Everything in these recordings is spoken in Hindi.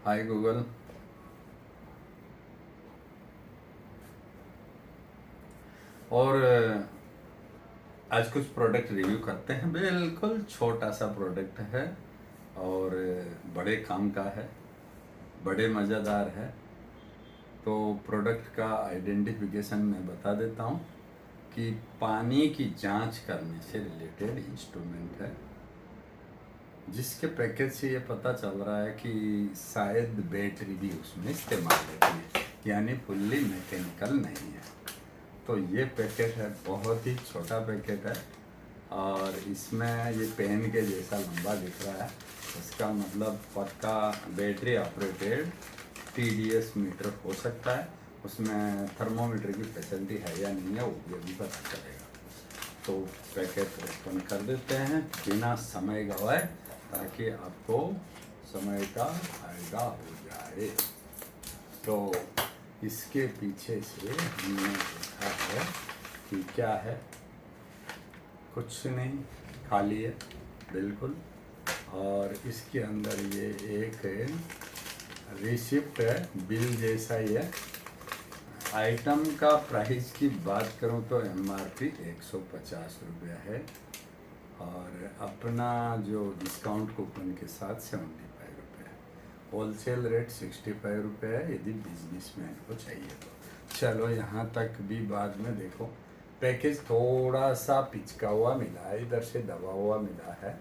हाय गूगल। और आज कुछ प्रोडक्ट रिव्यू करते हैं। बिल्कुल छोटा सा प्रोडक्ट है और बड़े काम का है, बड़े मज़ेदार है। तो प्रोडक्ट का आइडेंटिफिकेशन मैं बता देता हूँ कि पानी की जांच करने से रिलेटेड इंस्ट्रूमेंट है, जिसके पैकेज से ये पता चल रहा है कि शायद बैटरी भी उसमें इस्तेमाल होती है, यानी फुल्ली मैकेनिकल नहीं है। तो ये पैकेट है, बहुत ही छोटा पैकेट है और इसमें ये पेन के जैसा लंबा दिख रहा है। इसका मतलब पक्का बैटरी ऑपरेटेड TDS मीटर हो सकता है। उसमें थर्मोमीटर की फैसिलिटी है या नहीं है वो भी अभी पता चलेगा। तो पैकेट ओपन कर देते हैं बिना समय गवाए, ताकि आपको समय का फायदा हो जाए। तो इसके पीछे से हमने देखा है कि क्या है, कुछ नहीं, खाली है बिल्कुल। और इसके अंदर ये एक रिसिप्ट है, बिल जैसा ही है। आइटम का प्राइस की बात करूं तो MRP 150 रुपया है और अपना जो डिस्काउंट कूपन के साथ 75 रुपये है। होलसेल रेट 65 रुपये है यदि बिजनेसमैन को चाहिए तो। चलो यहाँ तक भी बाद में देखो। पैकेज थोड़ा सा पिचका हुआ मिला है, इधर से दबा हुआ मिला है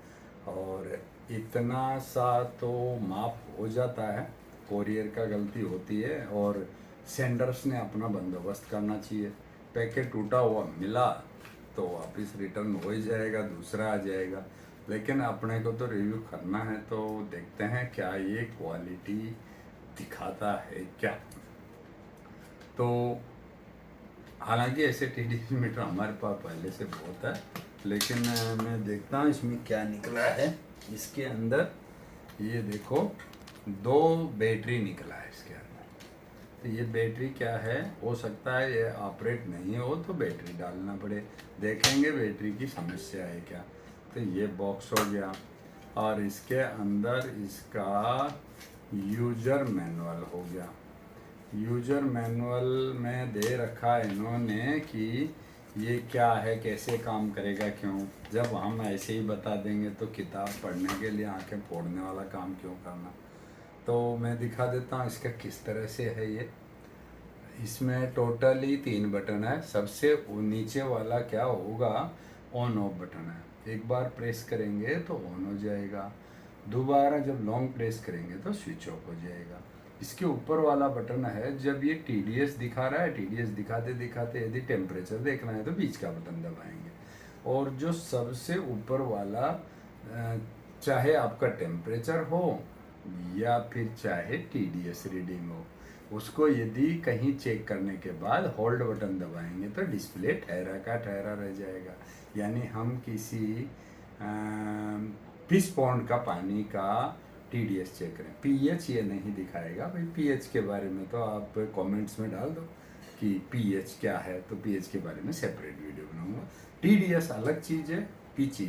और इतना सा तो माफ हो जाता है। कोरियर का गलती होती है और सेंडर्स ने अपना बंदोबस्त करना चाहिए। पैकेट टूटा हुआ मिला तो वापस रिटर्न हो ही जाएगा, दूसरा आ जाएगा। लेकिन अपने को तो रिव्यू करना है, तो देखते हैं क्या ये क्वालिटी दिखाता है क्या। तो हालांकि ऐसे TDS मीटर हमारे पास पहले से बहुत है, लेकिन मैं देखता हूँ इसमें क्या निकला है। इसके अंदर ये देखो 2 बैटरी निकला है इसके अंदर। तो ये बैटरी क्या है, हो सकता है ये ऑपरेट नहीं हो तो बैटरी डालना पड़े, देखेंगे बैटरी की समस्या है क्या। तो ये बॉक्स हो गया और इसके अंदर इसका यूजर मैनुअल हो गया। यूजर मैनुअल में दे रखा है इन्होंने कि ये क्या है, कैसे काम करेगा, क्यों। जब हम ऐसे ही बता देंगे तो किताब पढ़ने के लिए आंखें फोड़ने वाला काम क्यों करना। तो मैं दिखा देता हूँ इसका किस तरह से है ये। इसमें टोटली 3 बटन है। सबसे नीचे वाला क्या होगा, ऑन ऑफ बटन है। एक बार प्रेस करेंगे तो ऑन हो जाएगा, दोबारा जब लॉन्ग प्रेस करेंगे तो स्विच ऑफ हो जाएगा। इसके ऊपर वाला बटन है, जब ये TDS दिखा रहा है, TDS दिखाते दिखाते यदि टेम्परेचर देखना है तो बीच का बटन दबाएंगे। और जो सबसे ऊपर वाला चाहे आपका टेम्परेचर हो या फिर चाहे TDS रीडिंग हो, उसको यदि कहीं चेक करने के बाद होल्ड बटन दबाएंगे तो डिस्प्ले ठहरा का ठहरा रह जाएगा। यानी हम किसी फिश पॉन्ड का पानी का TDS चेक करें, pH ये नहीं दिखाएगा भाई। pH के बारे में तो आप कमेंट्स में डाल दो कि pH क्या है, तो pH के बारे में सेपरेट वीडियो बनाऊंगा। TDS अलग चीज़ है, pH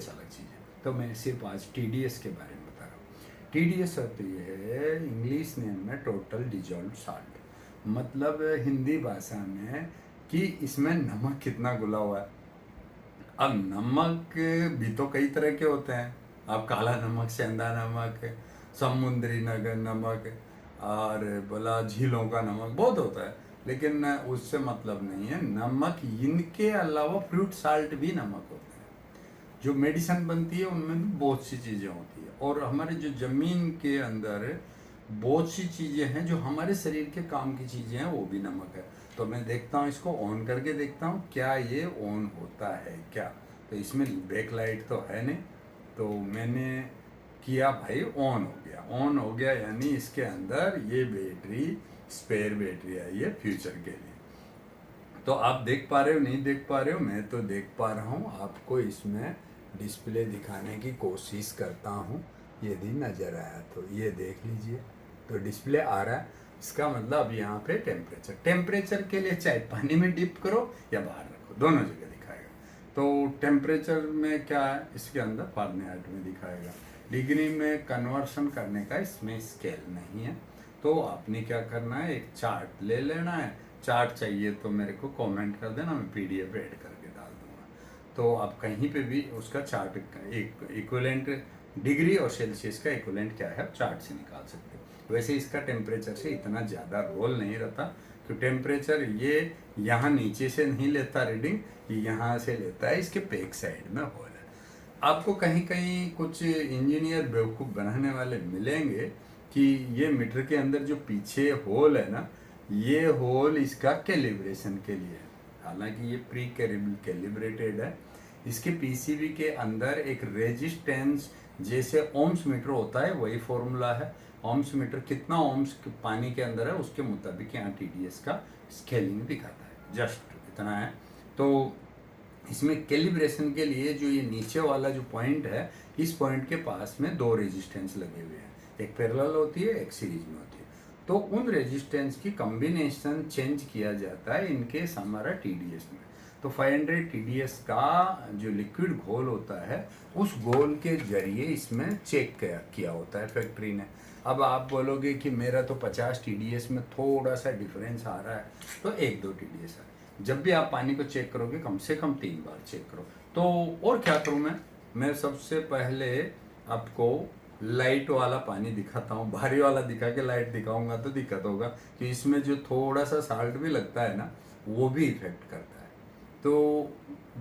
अलग चीज़ है। तो मैं सिर्फ आज TDS के बारे में बता रहा हूँ। TDS होती है इंग्लिश नेम में टोटल डिजॉल्व साल्ट, मतलब हिंदी भाषा में कि इसमें नमक कितना घुला हुआ है। अब नमक भी तो कई तरह के होते हैं। अब काला नमक, सेंधा नमक, समुद्री नमक और बोला झीलों का नमक, बहुत होता है। लेकिन उससे मतलब नहीं है। नमक, इनके अलावा फ्रूट साल्ट भी नमक होते हैं। जो मेडिसिन बनती है उनमें भी बहुत सी चीज़ें होती है। और हमारे जो ज़मीन के अंदर बहुत सी चीज़ें हैं जो हमारे शरीर के काम की चीज़ें हैं, वो भी नमक है। तो मैं देखता हूँ, इसको ऑन करके देखता हूँ क्या ये ऑन होता है क्या। तो इसमें बैक लाइट तो है नहीं, तो मैंने किया भाई, ऑन हो गया। ऑन हो गया यानी इसके अंदर ये बैटरी स्पेयर बैटरी है, ये फ्यूचर के लिए। तो आप देख पा रहे हो नहीं देख पा रहे हो, मैं तो देख पा रहा हूँ। आपको इसमें डिस्प्ले दिखाने की कोशिश करता हूँ, यदि नज़र आया तो ये देख लीजिए। तो डिस्प्ले आ रहा है, इसका मतलब यहाँ पे टेम्परेचर के लिए चाहे पानी में डिप करो या बाहर रखो, दोनों जगह दिखाएगा। तो टेम्परेचर में क्या है, इसके अंदर फारेनहाइट में दिखाएगा। डिग्री में कन्वर्शन करने का इसमें स्केल नहीं है। तो आपने क्या करना है, एक चार्ट ले लेना है। चार्ट चाहिए तो मेरे को कमेंट कर देना, मैं पीडीएफ ऐड करके डाल दूंगा। तो आप कहीं पे भी उसका चार्ट एक इक्विवेलेंट डिग्री और सेल्सियस का इक्विवेलेंट क्या है चार्ट से निकाल सकते हो। वैसे इसका टेम्परेचर से इतना ज़्यादा रोल नहीं रहता, तो टेम्परेचर ये यहाँ नीचे से नहीं लेता रीडिंग, ये यहाँ से लेता है, इसके बैक साइड में होल है। आपको कहीं कहीं कुछ इंजीनियर बेवकूफ़ बनाने वाले मिलेंगे कि ये मीटर के अंदर जो पीछे होल है ना, ये होल इसका कैलिब्रेशन के लिए है। हालांकि ये प्री कैलिब्रेटेड है। इसके पीसीबी के अंदर एक रेजिस्टेंस, जैसे ओम्स मीटर होता है वही फॉर्मूला है। ओम्स मीटर कितना ओम्स पानी के अंदर है उसके मुताबिक यहाँ टीडीएस का स्केलिंग दिखाता है, जस्ट इतना है। तो इसमें कैलिब्रेशन के लिए जो ये नीचे वाला जो पॉइंट है, इस पॉइंट के पास में दो रेजिस्टेंस लगे हुए हैं, एक पैरेलल होती है एक सीरीज में होती है। तो उन रेजिस्टेंस की कॉम्बिनेशन चेंज किया जाता है इनके हमारा टीडीएस में। तो 500 टीडीएस का जो लिक्विड घोल होता है, उस घोल के जरिए इसमें चेक किया होता है फैक्ट्री ने। अब आप बोलोगे कि मेरा तो 50 टीडीएस में थोड़ा सा डिफरेंस आ रहा है, तो 1-2 टीडीएस है। जब भी आप पानी को चेक करोगे कम से कम 3 बार चेक करो। तो और क्या करूँ मैं सबसे पहले आपको लाइट वाला पानी दिखाता हूँ। भारी वाला दिखा के लाइट दिखाऊंगा तो दिक्कत होगा कि इसमें जो थोड़ा सा साल्ट भी लगता है ना, वो भी इफेक्ट करता है। तो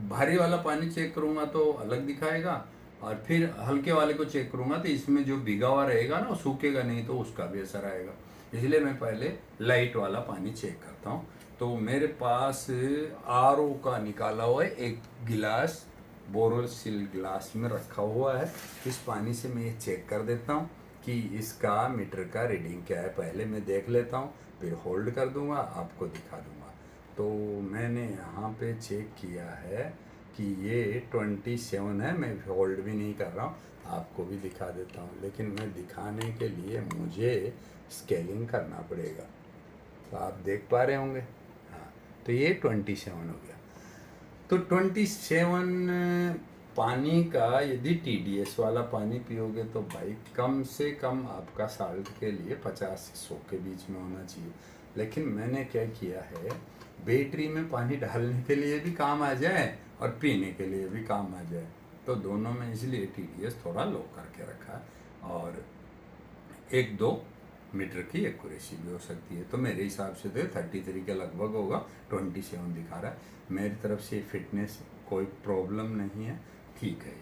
भारी वाला पानी चेक करूँगा तो अलग दिखाएगा, और फिर हल्के वाले को चेक करूँगा तो इसमें जो भिगा हुआ रहेगा ना वो सूखेगा नहीं, तो उसका भी असर आएगा। इसलिए मैं पहले लाइट वाला पानी चेक करता हूँ। तो मेरे पास आरओ का निकाला हुआ है एक गिलास, बोरोसिल गिलास में रखा हुआ है। इस पानी से मैं ये चेक कर देता हूँ कि इसका मीटर का रीडिंग क्या है। पहले मैं देख लेता हूँ, फिर होल्ड कर दूंगा, आपको दिखा दूंगा। तो मैंने यहाँ पे चेक किया है कि ये 27 है। मैं होल्ड भी नहीं कर रहा हूँ, आपको भी दिखा देता हूँ, लेकिन मैं दिखाने के लिए मुझे स्केलिंग करना पड़ेगा। तो आप देख पा रहे होंगे, हाँ, तो ये 27 हो गया। तो 27 पानी का यदि टीडीएस वाला पानी पियोगे तो भाई कम से कम आपका साल्ट के लिए 50 से 100 के बीच में होना चाहिए। लेकिन मैंने क्या किया है, बैटरी में पानी डालने के लिए भी काम आ जाए और पीने के लिए भी काम आ जाए, तो दोनों में इसलिए टीडीएस थोड़ा लो करके रखा है। और 1-2 मीटर की एक्यूरेसी भी हो सकती है। तो मेरे हिसाब से तो 33 के लगभग होगा, 27 दिखा रहा है। मेरी तरफ से फिटनेस कोई प्रॉब्लम नहीं है, ठीक है।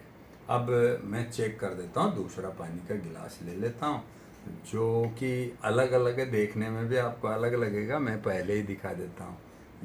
अब मैं चेक कर देता हूँ, दूसरा पानी का गिलास ले लेता हूँ जो कि अलग अलग है, देखने में भी आपको अलग लगेगा, मैं पहले ही दिखा देता हूँ।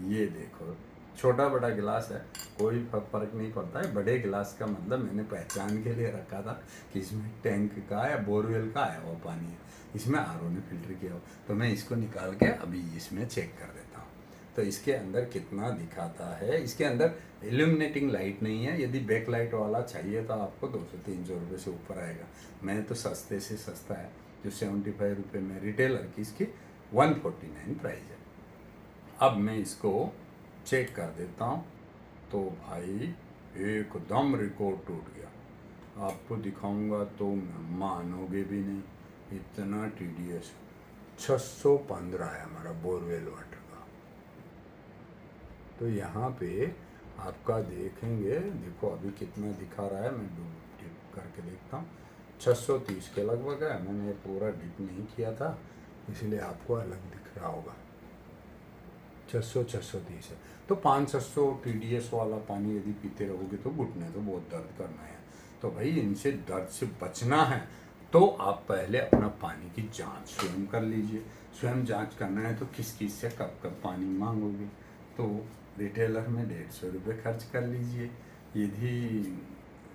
ये देखो, छोटा बड़ा गिलास है, कोई फर्क नहीं पड़ता है। बड़े गिलास का मतलब मैंने पहचान के लिए रखा था कि इसमें टैंक का या बोरवेल का आया हुआ पानी है, इसमें आरओ ने फिल्टर किया हो। तो मैं इसको निकाल के अभी इसमें चेक कर देता हूँ। तो इसके अंदर कितना दिखाता है, इसके अंदर इल्यूमिनेटिंग लाइट नहीं है। यदि बैक लाइट वाला चाहिए तो आपको 200-300 रुपये से ऊपर आएगा। मैंने तो सस्ते से सस्ता है, जो 75 रुपये में रिटेलर की, इसकी 149 प्राइस है। अब मैं इसको चेक कर देता हूँ। तो भाई एकदम रिकॉर्ड टूट गया, आपको दिखाऊंगा तो मानोगे भी नहीं, इतना टीडीएस 615 है हमारा बोरवेल वाटर का। तो यहाँ पे आपका देखेंगे, देखो अभी कितना दिखा रहा है, मैं डिप करके देखता हूँ, 630 के लगभग है। मैंने पूरा डिप नहीं किया था, इसलिए आपको अलग दिख रहा होगा। 630 है। तो 500 टीडीएस वाला पानी यदि पीते रहोगे तो घुटने तो बहुत दर्द करना है। तो भाई इनसे दर्द से बचना है तो आप पहले अपना पानी की जांच स्वयं कर लीजिए। स्वयं जांच करना है तो किस किस से कब कब पानी मांगोगे, तो रिटेलर में 150 रुपये खर्च कर लीजिए। यदि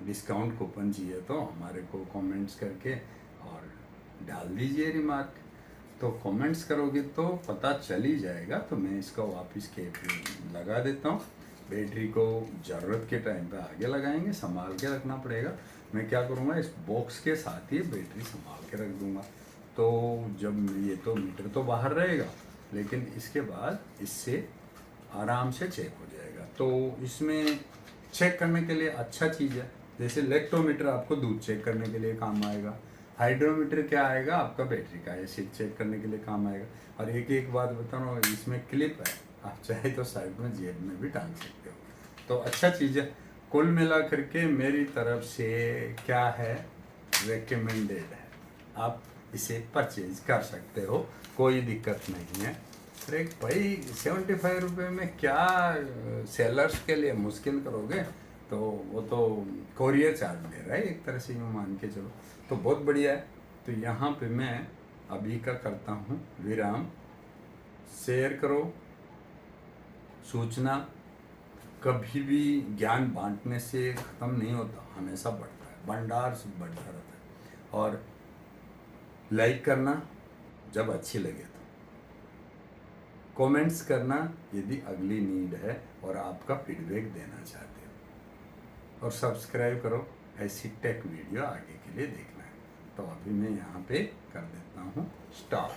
डिस्काउंट कूपन चाहिए तो हमारे को कमेंट्स करके और डाल दीजिए रिमार्क। तो कमेंट्स करोगे तो पता चल ही जाएगा। तो मैं इसका वापस केप लगा देता हूँ। बैटरी को ज़रूरत के टाइम पे आगे लगाएंगे, संभाल के रखना पड़ेगा। मैं क्या करूँगा, इस बॉक्स के साथ ही बैटरी संभाल के रख दूँगा। तो जब ये तो मीटर तो बाहर रहेगा, लेकिन इसके बाद इससे आराम से चेक हो जाएगा। तो इसमें चेक करने के लिए अच्छा चीज़ है, जैसे लेक्टोमीटर आपको दूध चेक करने के लिए काम आएगा, हाइड्रोमीटर क्या आएगा आपका बैटरी का एसिड चेक करने के लिए काम आएगा। और एक एक बात बताऊँ, इसमें क्लिप है, आप चाहे तो साइड में जेब में भी टांग सकते हो, तो अच्छा चीज़ है। कुल मिला करके मेरी तरफ से क्या है, रेकमेंडेड है, आप इसे परचेज कर सकते हो, कोई दिक्कत नहीं है। अरे भाई 75 रुपये में क्या सेलर्स के लिए मुश्किल करोगे, तो वो तो कोरियर चार्ज ले रहा है एक तरह से, यूँ मान के चलो, तो बहुत बढ़िया है। तो यहाँ पे मैं अभी का करता हूँ विराम। शेयर करो, सूचना कभी भी ज्ञान बांटने से ख़त्म नहीं होता, हमेशा बढ़ता है, भंडार से बढ़ता रहता है। और लाइक करना जब अच्छी लगे तो, कमेंट्स करना यदि अगली नीड है और आपका फीडबैक देना चाहते हो, और सब्सक्राइब करो, ऐसी टेक वीडियो आगे के लिए देखना है। तो अभी मैं यहाँ पे कर देता हूँ स्टॉप।